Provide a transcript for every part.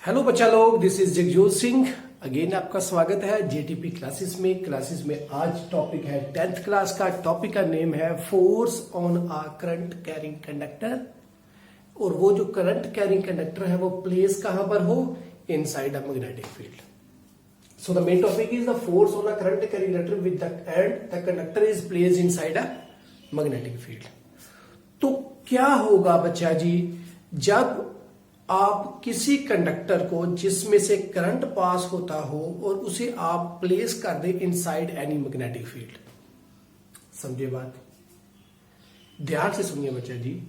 Hello बच्चा लोग, this is Jagjot Singh. Again आपका स्वागत है जेटीपी क्लासेस में आज टॉपिक है 10th क्लास का। टॉपिक का नेम है force on a current carrying conductor. और वो जो करंट कैरिंग कंडक्टर है वो प्लेस कहां पर हो? Inside a magnetic field. So the main topic is the force on a current carrying conductor with the conductor is placed inside a magnetic field. तो क्या होगा बच्चा जी, जब आप किसी कंडक्टर को जिसमें से करंट पास होता हो और उसे आप प्लेस कर दे इनसाइड एनी मैग्नेटिक फील्ड। समझे बात? ध्यान से सुनिए बच्चा जी।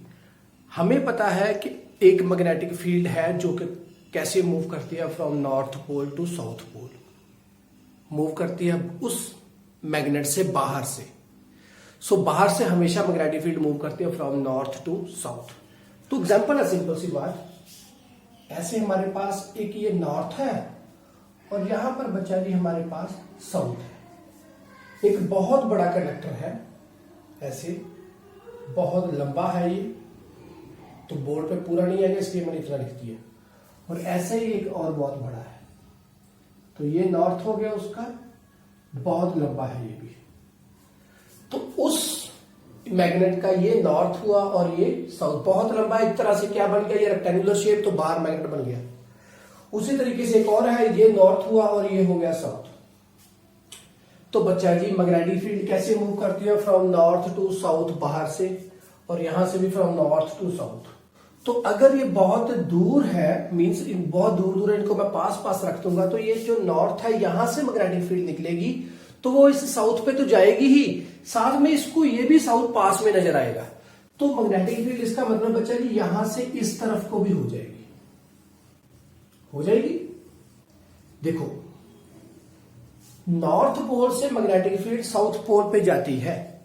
हमें पता है कि एक मैग्नेटिक फील्ड है जो कि कैसे मूव करती है, from north pole to south pole move करती है उस मैग्नेट से बाहर से। सो बाहर से हमेशा मैग्नेटिक फील्ड मूव करती है फ्रॉम नॉर्थ टू साउथ। तो एग्जांपल है, सिंपल सी बात। ऐसे हमारे पास एक ये नॉर्थ है और यहां पर बच्चा जी हमारे पास साउथ है। एक बहुत बड़ा कंडक्टर है, ऐसे बहुत लंबा है ये, तो बोर्ड पे पूरा नहीं आएगा इसलिए मैंने इतना लिख दिया। और ऐसे ही एक और बहुत बड़ा है, तो ये नॉर्थ हो गया उसका, बहुत लंबा है ये भी। तो उस मैग्नेट का ये नॉर्थ हुआ और ये साउथ, बहुत लंबा एक तरह से क्या बन गया, ये रेक्टेंगुलर शेप, तो बाहर मैग्नेट बन गया। उसी तरीके से एक और है, ये नॉर्थ हुआ और ये हो गया साउथ। तो बच्चा जी मैग्नेटिक फील्ड कैसे मूव करती है? फ्रॉम नॉर्थ टू साउथ बाहर से, और यहां से भी फ्रॉम नॉर्थ टू साउथ। तो अगर ये बहुत दूर है, मीन्स बहुत दूर दूर है, इनको मैं पास पास रख दूंगा, तो ये जो नॉर्थ है यहां से मैग्नेटिक फील्ड निकलेगी तो वो इस साउथ पे तो जाएगी ही, साथ में इसको ये भी साउथ पास में नजर आएगा। तो मैग्नेटिक फील्ड इसका मतलब बच्चा जी यहां से इस तरफ को भी हो जाएगी। देखो, नॉर्थ पोल से मैग्नेटिक फील्ड साउथ पोल पे जाती है।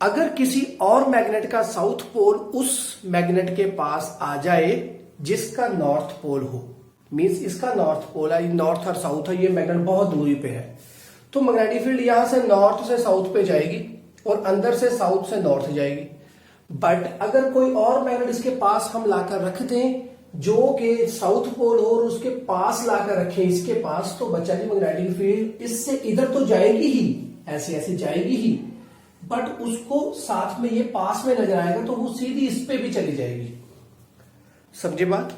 अगर किसी और मैग्नेट का साउथ पोल उस मैग्नेट के पास आ जाए जिसका नॉर्थ पोल हो, मीन्स इसका नॉर्थ पोल है, नॉर्थ और साउथ है, ये मैग्नेट बहुत दूरी पे है, तो मैग्नेटिक फील्ड यहां से नॉर्थ से साउथ पे जाएगी और अंदर से साउथ से नॉर्थ जाएगी। बट अगर कोई और मैग्नेट इसके पास हम लाकर रख दें जो कि साउथ पोल हो और उसके पास लाकर रखें इसके पास, तो बच्चा जी मैग्नेटिक फील्ड इससे इधर तो जाएगी ही, ऐसे ऐसे जाएगी ही, बट उसको साथ में ये पास में नजर आएगा तो वो सीधी इस पे भी चली जाएगी। समझे बात?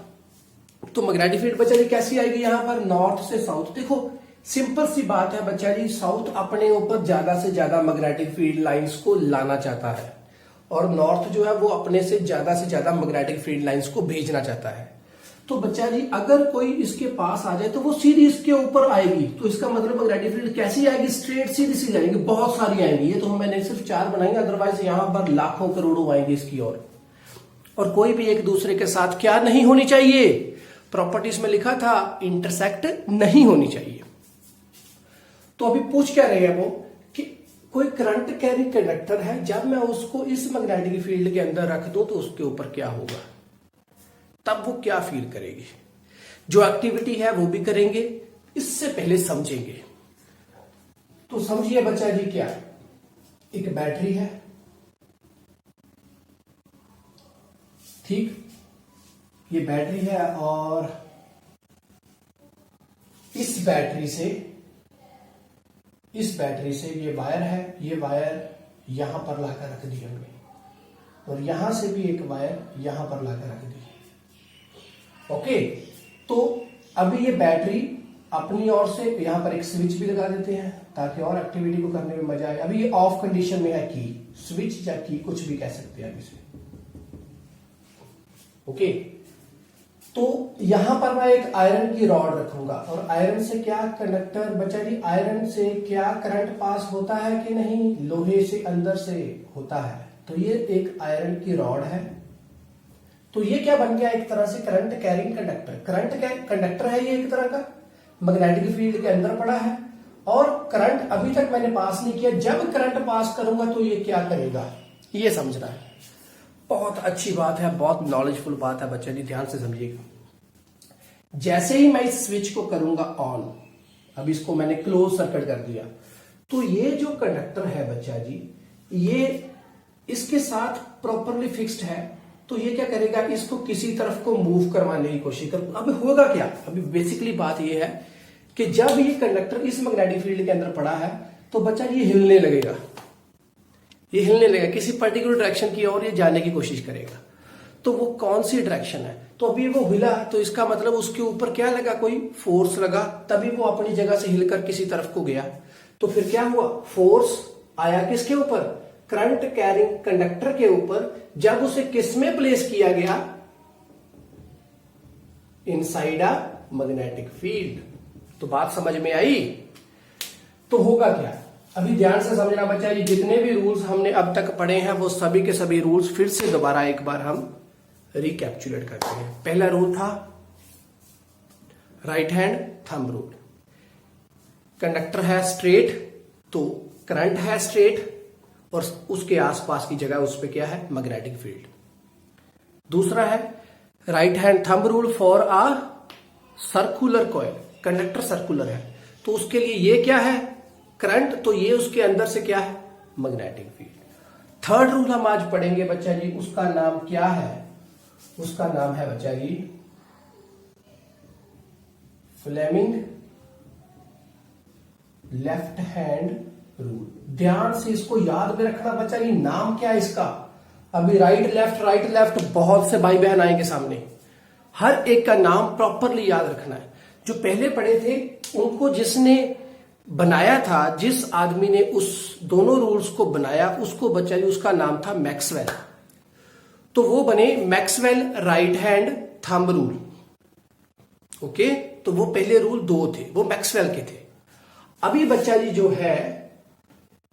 तो मैग्नेटिक फील्ड बच्चा जी कैसी आएगी? यहां पर नॉर्थ से साउथ। देखो सिंपल सी बात है बच्चा जी, साउथ अपने ऊपर ज्यादा से ज्यादा मैग्नेटिक फील्ड लाइंस को लाना चाहता है और नॉर्थ जो है वो अपने से ज्यादा मैग्नेटिक फील्ड लाइंस को भेजना चाहता है। तो बच्चा जी अगर कोई इसके पास आ जाए तो वो सीधी इसके ऊपर आएगी, तो इसका मतलब मैग्नेटिक फील्ड कैसी आएगी? स्ट्रेट सीधी सीधी आएंगी, बहुत सारी आएंगी। ये तो मैंने सिर्फ 4 बनाएंगे, अदरवाइज यहां पर लाखों करोड़ों आएंगे इसकी ओर। और कोई भी एक दूसरे के साथ क्या नहीं होनी चाहिए? प्रॉपर्टीज में लिखा था इंटरसेक्ट नहीं होनी चाहिए। तो अभी पूछ क्या रहे हैं वो कि कोई करंट कैरिंग कंडक्टर है, जब मैं उसको इस मैग्नेटिक फील्ड के अंदर रख दूं तो उसके ऊपर क्या होगा, तब वो क्या फील करेगी। जो एक्टिविटी है वो भी करेंगे, इससे पहले समझेंगे। तो समझिए बच्चा जी, क्या एक बैटरी है, ठीक, ये बैटरी है और इस बैटरी से ये वायर है, ये वायर यहां पर लाकर रख दी हमने, और यहां से भी एक वायर यहां पर लाकर रख दी। ओके, तो अभी ये बैटरी अपनी ओर से यहां पर एक स्विच भी लगा देते हैं ताकि और एक्टिविटी को करने में मजा आए। अभी ये ऑफ कंडीशन में है, की स्विच या की कुछ भी कह सकते हैं इसे। ओके, तो यहां पर मैं एक आयरन की रॉड रखूंगा, और आयरन से क्या कंडक्टर बच्चा जी, आयरन से क्या करंट पास होता है कि नहीं? लोहे से अंदर से होता है। तो ये एक आयरन की रॉड है, तो ये क्या बन गया? एक तरह से current carrying conductor. Current conductor है ये एक तरह का, मैग्नेटिक फील्ड के अंदर पड़ा है और करंट अभी तक मैंने पास नहीं किया। जब करंट पास करूंगा तो ये क्या करेगा, ये समझना है। बहुत अच्छी बात है, बहुत नॉलेजफुल बात है बच्चा जी, ध्यान से समझिएगा। जैसे ही मैं इस स्विच को करूंगा ऑन, अब इसको मैंने क्लोज सर्किट कर दिया, तो ये जो कंडक्टर है बच्चा जी, ये इसके साथ प्रॉपरली फिक्स्ड है, तो ये क्या करेगा, इसको किसी तरफ को मूव करवाने की कोशिश कर। अब होगा क्या, अभी बेसिकली बात ये है कि जब ये कंडक्टर इस मैग्नेटिक फील्ड के अंदर पड़ा है तो बच्चा ये हिलने लगेगा, ये हिलने लगेगा, किसी पर्टिकुलर डायरेक्शन की ओर ये जाने की कोशिश करेगा। तो वो कौन सी डायरेक्शन है, तो अभी वो हिला तो इसका मतलब उसके ऊपर क्या लगा, कोई फोर्स लगा, तभी वो अपनी जगह से हिलकर किसी तरफ को गया। तो फिर क्या हुआ, फोर्स आया किसके ऊपर, करंट कैरिंग कंडक्टर के ऊपर। जब उसे किस में प्लेस किया गया, इनसाइड अ मैग्नेटिक फील्ड। तो बात समझ में आई। तो होगा क्या, अभी ध्यान से समझना बच्चा, ये जितने भी रूल्स हमने अब तक पढ़े हैं वो सभी के सभी रूल्स फिर से दोबारा एक बार हम रिकैप्चुलेट करते हैं। पहला रूल था right hand thumb rule. Conductor है स्ट्रेट तो करंट है स्ट्रेट और उसके आसपास की जगह उस पे क्या है, मैग्नेटिक फील्ड। दूसरा है right hand thumb rule for a circular coil. Conductor circular है तो उसके लिए ये क्या है, करंट, तो ये उसके अंदर से क्या है, मैग्नेटिक फील्ड। थर्ड रूल हम आज पढ़ेंगे बच्चा जी, उसका नाम क्या है, उसका नाम है बच्चा जी फ्लेमिंग लेफ्ट हैंड रूल। ध्यान से इसको याद में रखना बच्चा जी, नाम क्या है इसका। अभी राइट लेफ्ट बहुत से भाई बहन आएंगे सामने, हर एक का नाम प्रॉपरली याद रखना है। जो पहले पढ़े थे उनको जिसने बनाया था, जिस आदमी ने उस दोनों रूल्स को बनाया उसको बच्चा जी उसका नाम था मैक्सवेल। तो वो बने Maxwell right hand thumb rule. Okay, तो वो पहले रूल दो थे, वो मैक्सवेल के थे। अभी बच्चा जी जो है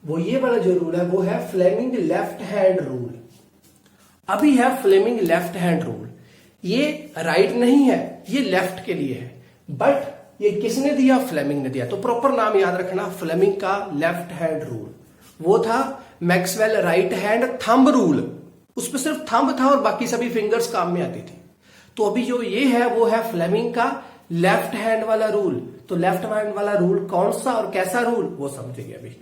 वो ये वाला जो रूल है वो है फ्लेमिंग लेफ्ट हैंड रूल। अभी है फ्लेमिंग लेफ्ट हैंड रूल, ये राइट नहीं है, ये लेफ्ट के लिए है, बट ये किसने दिया, फ्लेमिंग ने दिया। तो प्रॉपर नाम याद रखना, फ्लेमिंग का लेफ्ट हैंड रूल वो था Maxwell right hand thumb rule. उसमें सिर्फ थंब था और बाकी सभी फिंगर्स काम में आती थी। तो अभी जो ये है वो है फ्लेमिंग का लेफ्ट हैंड वाला रूल। तो लेफ्ट हैंड वाला रूल कौन सा और कैसा रूल वो समझेंगे। अभी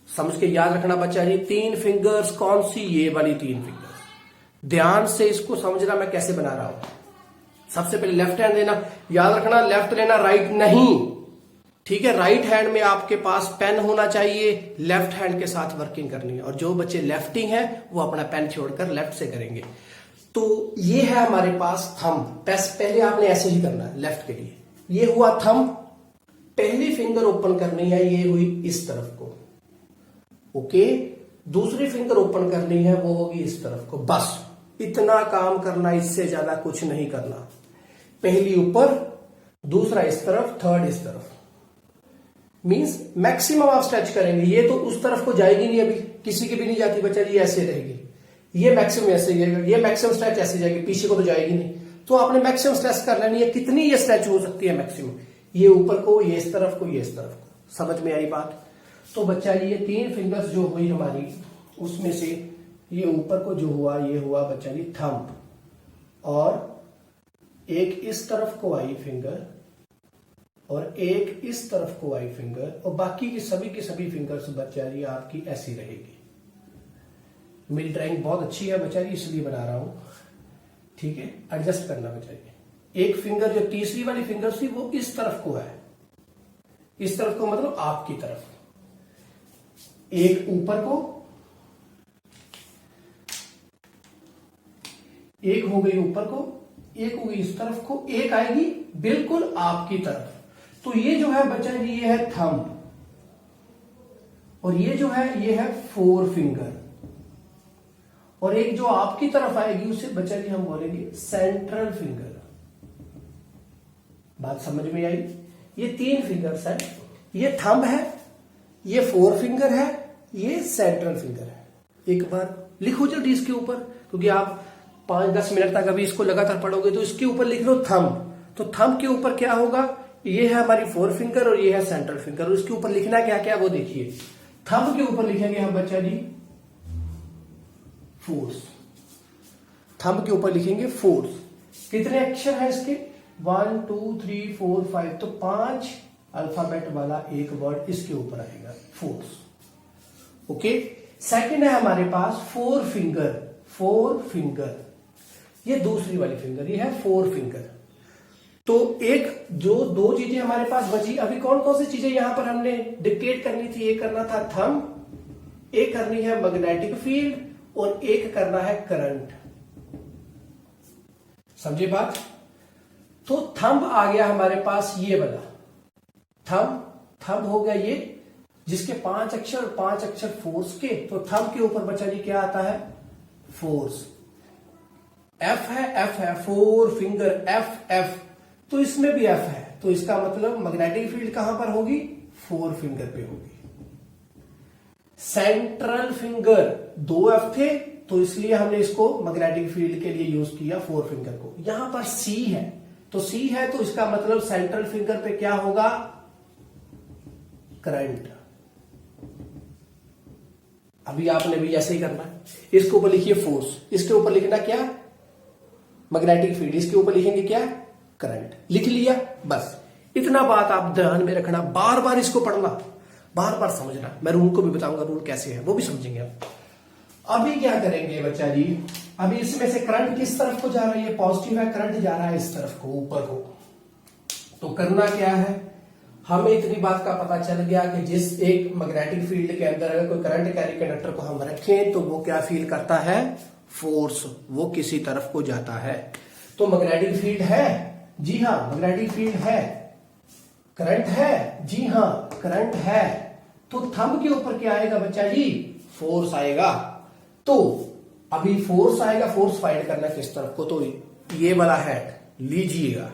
समझ के याद रखना बच्चा जी, 3 फिंगर्स कौन सी, ये वाली 3 फिंगर्स। ध्यान से इसको समझना मैं कैसे बना रहा हूं। सबसे पहले लेफ्ट हैंड लेना, याद रखना लेफ्ट लेना, राइट नहीं, ठीक है। राइट हैंड में आपके पास पेन होना चाहिए, लेफ्ट हैंड के साथ वर्किंग करनी है। और जो बच्चे लेफ्टिंग हैं वो अपना पेन छोड़कर लेफ्ट से करेंगे। तो ये है हमारे पास थंब। पहले आपने ऐसे ही करना है लेफ्ट के लिए, ये हुआ थंब। पहली फिंगर ओपन करनी है, ये हुई इस तरफ को, ओके। दूसरी फिंगर ओपन करनी है, वो होगी इस तरफ को। बस इतना काम करना, इससे ज्यादा कुछ नहीं करना। पहली ऊपर, दूसरा इस तरफ, थर्ड इस तरफ। मींस मैक्सिमम आप स्ट्रेच करेंगे। ये तो उस तरफ को जाएगी नहीं, अभी किसी की भी नहीं जाती बच्चा जी, ऐसे रहेगी। ये मैक्सिमम ऐसे जाएगा, ये मैक्सिमम स्ट्रेच ऐसे जाएगी, पीछे को तो जाएगी नहीं। तो आपने मैक्सिमम स्ट्रेच कर लेनी है। कितनी ये स्ट्रेच हो सकती है मैक्सिमम, ये ऊपर को, ये इस तरफ को, ये इस तरफ को। समझ में आई बात। तो बच्चा जी ये 3 फिंगर्स जो हुई हमारी, उसमें से ये ऊपर को जो हुआ, ये हुआ बच्चा जी थंब, और एक इस तरफ को आई फिंगर और एक इस तरफ को आई फिंगर, और बाकी की सभी फिंगर्स बच्चा जी आपकी ऐसी रहेगी। मेरी ड्राइंग बहुत अच्छी है बच्चा जी, इसलिए बना रहा हूं, ठीक है। एडजस्ट करना बच्चा जी। एक फिंगर जो तीसरी वाली फिंगर थी वो इस तरफ को है, इस तरफ को मतलब आपकी तरफ। एक ऊपर को, एक हो गई ऊपर को, एक हो गई इस तरफ को, एक आएगी बिल्कुल आपकी तरफ। तो ये जो है बच्चा जी ये है थंब, और ये जो है ये है 4 फिंगर, और एक जो आपकी तरफ आएगी उसे बच्चा जी हम बोलेंगे सेंट्रल फिंगर। बात समझ में आई। ये 3 फिंगर्स है, ये थंब है, ये 4 फिंगर है, ये सेंट्रल फिंगर है। एक बार लिखो जल्दी इसके ऊपर, क्योंकि आप 5-10 मिनट तक अभी इसको लगातार पढ़ोगे। तो इसके ऊपर लिख लो थंब। तो थंब के ऊपर क्या होगा, ये है हमारी 4 फिंगर और ये है सेंट्रल फिंगर। और इसके ऊपर लिखना क्या क्या वो देखिए। थंब के ऊपर लिखेंगे हम बच्चा जी फोर्स। थंब के ऊपर लिखेंगे फोर्स। कितने अक्षर है इसके, 1 2 3 4 5, तो 5 अल्फाबेट वाला एक वर्ड इसके ऊपर आएगा, फोर्स। ओके। सेकंड है हमारे पास 4 फिंगर। 4 फिंगर ये दूसरी वाली फिंगर, ये है फोर फिंगर। तो एक जो दो चीजें हमारे पास बची, अभी कौन कौन सी चीजें यहां पर हमने डिक्टेट करनी थी? एक करना था थंब, एक करनी है मैग्नेटिक फील्ड और एक करना है करंट। समझे बात? तो थंब आ गया हमारे पास, ये वाला थंब हो गया ये, जिसके 5 अक्षर और 5 अक्षर फोर्स के। तो थंब के ऊपर बचा जी क्या आता है? फोर्स। एफ है फोर फिंगर, एफ। तो इसमें भी एफ है, तो इसका मतलब मैग्नेटिक फील्ड कहां पर होगी? फोर फिंगर पे होगी। सेंट्रल फिंगर, 2 एफ थे तो इसलिए हमने इसको मैग्नेटिक फील्ड के लिए यूज किया फोर फिंगर को। यहां पर सी है, तो सी है तो इसका मतलब सेंट्रल फिंगर पे क्या होगा? करंट। अभी आपने भी ऐसे ही करना है, इसके ऊपर लिखिए फोर्स, इसके ऊपर लिखना क्या? मैग्नेटिक फील्ड, इसके ऊपर लिखेंगे क्या? करंट। लिख लिया, बस इतना बात आप ध्यान में रखना, बार बार इसको पढ़ना, बार बार समझना। मैं रूल को भी बताऊंगा, रूल कैसे है वो भी समझेंगे आप। अभी क्या करेंगे बच्चा जी? अभी इसमें से करंट किस तरफ को जा रहा है? ये पॉजिटिव है, करंट जा रहा है इस तरफ को, ऊपर को। तो करना क्या है? हमें इतनी बात का पता चल गया कि जिस एक मैग्नेटिक फील्ड के अंदर अगर कोई करंट कैरी कंडक्टर को हम रखें तो वो क्या फील करता है? फोर्स। वो किसी तरफ को जाता है। तो मैग्नेटिक फील्ड है, जी हां मैग्नेटिक फील्ड है। करंट है, जी हां करंट है। तो थंब के ऊपर क्या आएगा बच्चा जी? फोर्स आएगा। तो अभी फोर्स आएगा, फोर्स फाइंड करना किस तरफ को? तो ये वाला हेड लीजिएगा।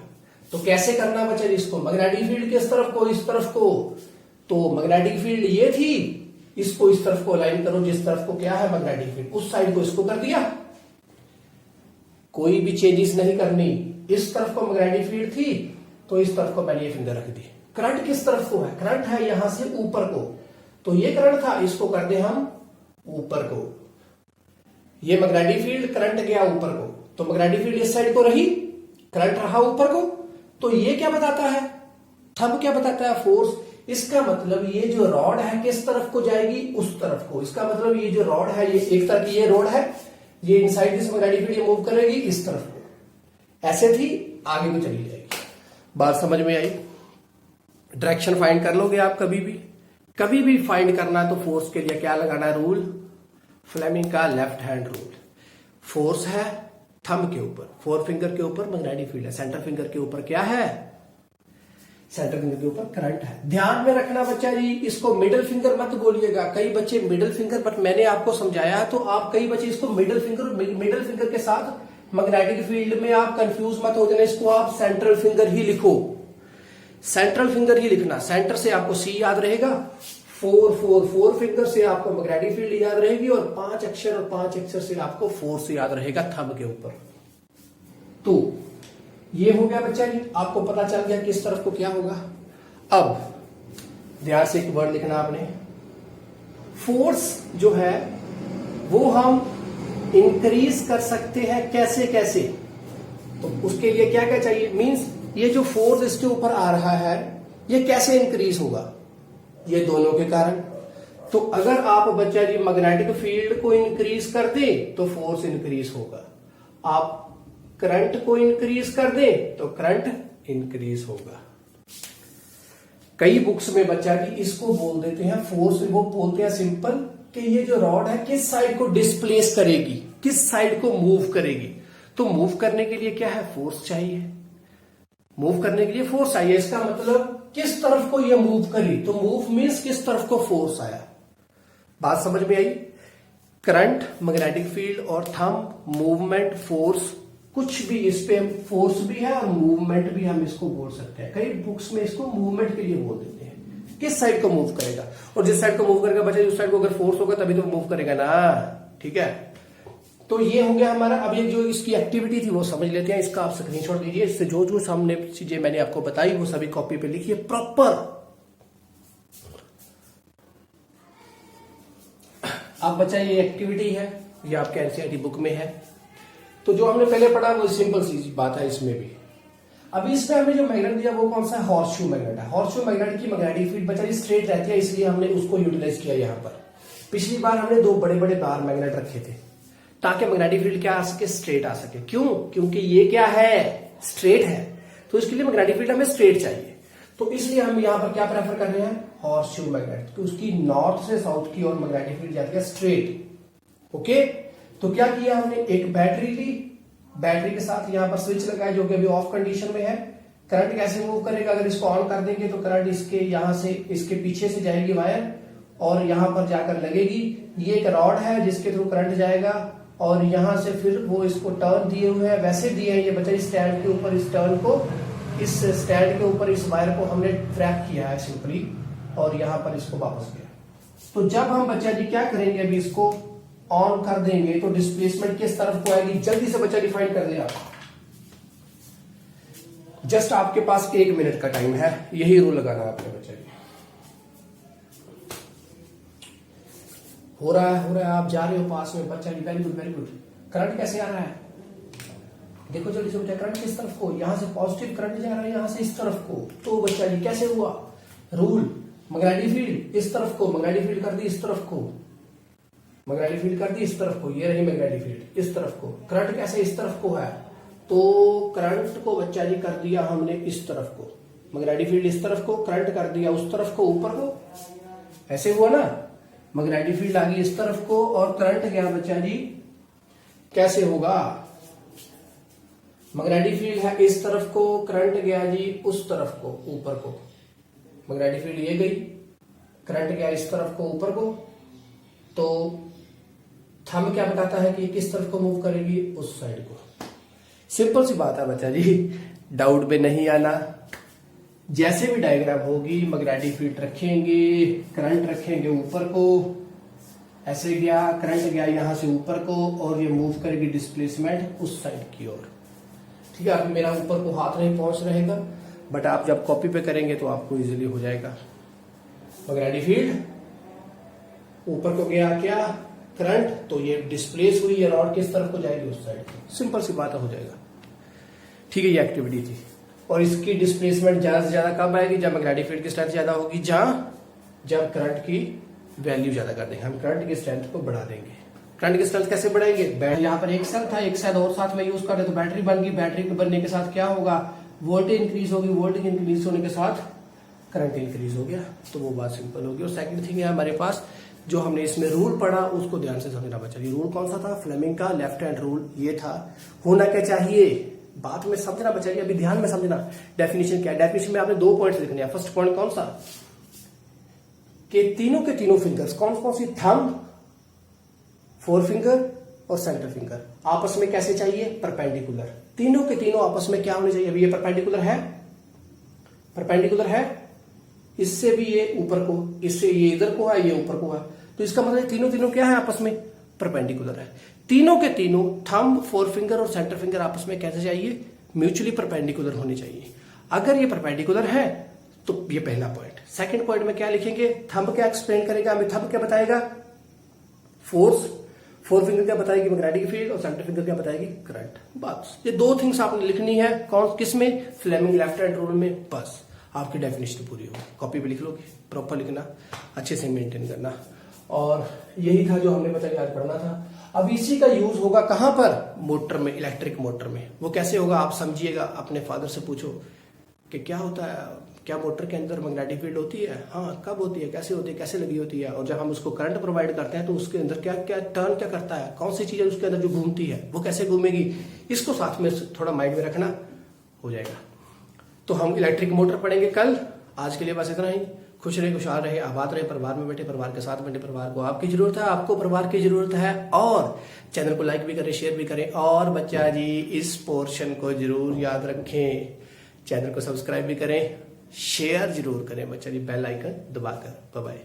तो कैसे करना बच्चा जी इसको? मैग्नेटिक फील्ड किस तरफ को? इस तरफ को। तो मैग्नेटिक फील्ड ये थी, इसको इस तरफ को अलाइन करो, जिस तरफ को क्या है मैग्नेटिक फील्ड, उस साइड को इसको कर दिया। कोई भी चेंजेस नहीं करनी। इस तरफ को मैग्नेटिक फील्ड थी तो इस तरफ को मैंने ये फिंगर रख दी। करंट किस तरफ को है? करंट है यहां से ऊपर को, तो ये करंट था, इसको कर दे हम ऊपर को। ये मैग्नेटिक फील्ड, करंट गया ऊपर को, तो मैग्नेटिक फील्ड इस साइड को रही, करंट रहा ऊपर को। तो ये क्या बताता है? थंब क्या बताता है? फोर्स। इसका मतलब ये जो रॉड है किस तरफ को जाएगी? उस तरफ को। इसका मतलब ये जो रॉड है, ये एक तरफ की ये रॉड है, ये इनसाइड दिस मैग्नेटिक फील्ड ये मूव करेगी इस तरफ को। ऐसे थी, आगे को चली जाएगी। बात समझ में आई? डायरेक्शन फाइंड कर लोगे आप कभी भी फाइंड करना है तो फोर्स के लिए क्या लगाना है? रूल फ्लेमिंग का लेफ्ट हैंड रूल। फोर्स है थंब के ऊपर, फोर फिंगर के ऊपर मैग्नेटिक फील्ड है, सेंटर फिंगर के ऊपर क्या है? सेंटर फिंगर के ऊपर करंट है। ध्यान में रखना बच्चा जी, इसको मिडिल फिंगर मत बोलिएगा। कई बच्चे मिडिल फिंगर, बट मैंने आपको समझाया तो आप कई बच्चे इसको मिडिल फिंगर के साथ मैग्नेटिक फील्ड में आप कंफ्यूज मत हो जाना। इसको आप सेंट्रल फिंगर ही लिखो, सेंट्रल फिंगर ही लिखना। सेंटर से आपको सी याद रहेगा, फोर फिंगर से आपको मैग्नेटिक फील्ड याद रहेगी, और 5 अक्षर और 5 अक्षर से आपको फोर्स याद रहेगा थंब के ऊपर। तो ये हो गया बच्चा जी, आपको पता चल गया किस तरफ को क्या होगा। अब ध्यान से एक वर्ड लिखना आपने, फोर्स जो है वो हम इंक्रीज कर सकते हैं कैसे कैसे? तो उसके लिए क्या क्या चाहिए? मींस ये जो फोर्स इसके ऊपर आ रहा है ये कैसे इंक्रीज होगा? ये दोनों के कारण। तो अगर आप बच्चा जी मैग्नेटिक फील्ड को इंक्रीज कर दे तो फोर्स इंक्रीज होगा, आप करंट को इंक्रीज कर दे तो करंट इंक्रीज होगा। कई बुक्स में बच्चा जी इसको बोल देते हैं फोर्स, वो बोलते हैं सिंपल कि ये जो रॉड है किस साइड को डिस्प्लेस करेगी, किस साइड को मूव करेगी। तो मूव करने के लिए क्या है? फोर्स चाहिए। मूव करने के लिए फोर्स चाहिए, इसका मतलब किस तरफ को ये मूव करी, तो मूव मीन्स किस तरफ को फोर्स आया। बात समझ में आई? करंट, मैग्नेटिक फील्ड और थंब, मूवमेंट, फोर्स, कुछ भी इस पे फोर्स भी है और मूवमेंट भी हम इसको बोल सकते हैं। कई बुक्स में इसको मूवमेंट के लिए बोल देते हैं, किस साइड को मूव करेगा। और जिस साइड को मूव करेगा बच्चा उस साइड को अगर फोर्स होगा तभी तो मूव करेगा ना, ठीक है। तो ये हो गया हमारा। अब ये जो इसकी एक्टिविटी थी वो समझ लेते हैं, इसका आप स्क्रीनशॉट लीजिए। इससे जो जो सामने चीजें मैंने आपको बताई वो सभी कॉपी पे लिखिए प्रॉपर। अब बच्चा ये एक्टिविटी है, ये आपके एनसीईआरटी बुक में है। तो जो हमने पहले पढ़ा वो सिंपल सी बात है इसमें भी। अभी इसमें हमें जो मैग्नेट दिया वो कौन सा है? हॉर्सशू मैग्नेट है। हॉर्सशू मैग्नेट की मैग्नेटिक फील्ड बच्चा स्ट्रेट रहती है, इसलिए हमने उसको यूटिलाइज किया यहाँ पर। पिछली बार हमने 2 बड़े बड़े बार मैग्नेट रखे थे, ताकि मैग्नेटिक फील्ड क्या आ सके, स्ट्रेट आ सके। क्यों? क्योंकि ये क्या है, स्ट्रेट है, तो इसके लिए मैग्नेटिक फील्ड हमें स्ट्रेट चाहिए। तो इसलिए हम यहां पर क्या प्रेफर कर रहे हैं, हॉर्स शू मैग्नेट, तो उसकी नॉर्थ से साउथ की ओर मैग्नेटिक फील्ड जाती है स्ट्रेट। ओके, तो क्या किया हमने, एक बैटरी ली, बैटरी के साथ यहां पर स्विच लगाया जो कि अभी ऑफ कंडीशन में है। करंट कैसे मूव करेगा, अगर इसको ऑन कर देंगे तो करंट इसके यहां से, इसके पीछे से जाएगी वायर और यहां पर जाकर लगेगी। ये एक रॉड है जिसके थ्रू करंट जाएगा और यहां से फिर वो इसको टर्न दिए हुए हैं, वैसे दिए हैं ये बच्चा स्टैंड के ऊपर, इस टर्न को, इस स्टैंड के ऊपर इस वायर को हमने ट्रैप किया है सिंपली और यहां पर इसको वापस गया। तो जब हम बच्चा जी क्या करेंगे, अभी इसको ऑन कर देंगे तो डिस्प्लेसमेंट किस तरफ को आएगी, जल्दी से बच्चा डिफाइन कर दे आप। जस्ट आपके पास 1 मिनट का टाइम है, यही रूल लगाना है आपने बच्चा जी। हो रहा है, आप जा रहे हो पास में बच्चा जी, very good very good. Current कैसे आ रहा है, देखो जल्दी से बच्चा, करंट किस तरफ को, यहां से पॉजिटिव करंट जा रहा है यहां से इस तरफ को। तो बच्चा जी कैसे हुआ रूल, मैग्नेटिक फील्ड इस तरफ को, मैग्नेटिक फील्ड कर दी इस तरफ को, मैग्नेटिक फील्ड कर दी इस तरफ को, ये रही मैग्नेटिक फील्ड इस तरफ को। करंट कैसे इस तरफ को है, तो करंट को बच्चा जी कर दिया हमने इस तरफ को, मैग्नेटिक फील्ड इस तरफ को, करंट कर दिया उस तरफ को, ऊपर को, ऐसे हुआ ना। मैग्नेटिक फील्ड आ गई इस तरफ को और करंट गया बच्चा जी, कैसे होगा, मैग्नेटिक फील्ड है इस तरफ को, करंट गया जी उस तरफ को, ऊपर को। मैग्नेटिक फील्ड ये गई, करंट गया इस तरफ को, ऊपर को। तो थंब क्या बताता है कि किस तरफ को मूव करेगी, उस साइड को। सिंपल सी बात है बच्चा जी, डाउट में नहीं आना। जैसे भी डायग्राम होगी, मैग्नेटिक फील्ड रखेंगे, करंट रखेंगे ऊपर को, ऐसे गया करंट गया यहां से ऊपर को और ये मूव करेगी डिस्प्लेसमेंट उस साइड की ओर। ठीक है, अभी मेरा ऊपर को हाथ नहीं पहुंच रहेगा, बट आप जब कॉपी पे करेंगे तो आपको इजीली हो जाएगा। मैग्नेटिक फील्ड ऊपर को गया क्या, करंट, तो ये डिस्प्लेस हुई, ये रॉड किस तरफ को जाएगी, उस साइड की। सिंपल सी बात हो जाएगा। ठीक है, ये एक्टिविटी थी और इसकी डिस्प्लेसमेंट ज्यादा से ज्यादा कब आएगी, जब मैग्नेटिक फील्ड की स्ट्रेंथ ज्यादा होगी, जब करंट की वैल्यू ज्यादा कर देंगे, हम करंट की स्ट्रेंथ को बढ़ा देंगे। करंट की स्ट्रेंथ कैसे बढ़ाएंगे, यहाँ पर एक सेल था, एक सेल और साथ में यूज कर रहे तो बैटरी बन गई, बैटरी बनने के साथ क्या होगा, वोल्टेज इंक्रीज होगी, वोल्टेज इंक्रीज होने के साथ करंट इंक्रीज हो गया। तो वो बात सिंपल होगी। और सेकंड थिंग है हमारे पास, जो हमने इसमें रूल पढ़ा उसको ध्यान से समझना बच्चा। रूल कौन सा था, फ्लेमिंग का लेफ्ट हैंड रूल ये था। होना क्या चाहिए, बात में समझना बच्चा, अभी ध्यान में समझना। डेफिनेशन क्या है, डेफिनेशन में आपने 2 पॉइंट्स लिखने हैं। फर्स्ट पॉइंट कौन सा, कि तीनों के तीनों फिंगर्स, कौन कौन सी, थंब, 4 फिंगर और सेंटर फिंगर आपस में कैसे चाहिए, परपेंडिकुलर। तीनों के तीनों आपस में क्या होने चाहिए, अभी ये परपेंडिकुलर है, परपेंडिकुलर है, इससे भी ये ऊपर को, इससे ये इधर को है, ये ऊपर को है, तो इसका मतलब तीनों क्या है, आपस में परपेंडिकुलर है। तीनों के तीनों थंब, 4 फिंगर और सेंटर फिंगर आपस में कैसे चाहिए, म्यूचुअली परपेंडिकुलर होने चाहिए। अगर ये परपेंडिकुलर है तो ये पहला पॉइंट। सेकंड पॉइंट में क्या लिखेंगे, थंब क्या एक्सप्लेन करेगा हमें, थंब क्या बताएगा, फोर्स, 4 फिंगर क्या बताएगी, मैग्नेटिक फील्ड, और सेंटर फिंगर क्या बताएगी, करंट। बस ये 2 थिंग्स आपने लिखनी है, कौन किस में, फ्लेमिंग लेफ्ट हैंड रूल में। बस आपकी डेफिनेशन पूरी होगी। कॉपी पे लिख लोगे, प्रॉपर लिखना, अच्छे से मेंटेन करना। और यही था जो हमने बच्चा आज पढ़ना था। अब इसी का यूज होगा कहां पर, मोटर में, इलेक्ट्रिक मोटर में। वो कैसे होगा आप समझिएगा, अपने फादर से पूछो कि क्या होता है, क्या मोटर के अंदर मैग्नेटिक फील्ड होती है, हाँ कब होती है, कैसे होती है, कैसे लगी होती है। और जब हम उसको करंट प्रोवाइड करते हैं तो उसके अंदर क्या क्या टर्न क्या करता है, कौन सी चीज है उसके अंदर जो घूमती है, वो कैसे घूमेगी, इसको साथ में थोड़ा माइंड में रखना, हो जाएगा। तो हम इलेक्ट्रिक मोटर पढ़ेंगे कल। आज के लिए बस इतना ही। खुश रहे, खुशहाल रहे, आबाद रहे, परिवार में बैठे, परिवार के साथ बैठे। परिवार को आपकी जरूरत है, आपको परिवार की जरूरत है। और चैनल को लाइक भी करें, शेयर भी करें। और बच्चा जी इस पोर्शन को जरूर याद रखें, चैनल को सब्सक्राइब भी करें, शेयर जरूर करें बच्चा जी, बेल आइकन दबाकर। Bye bye.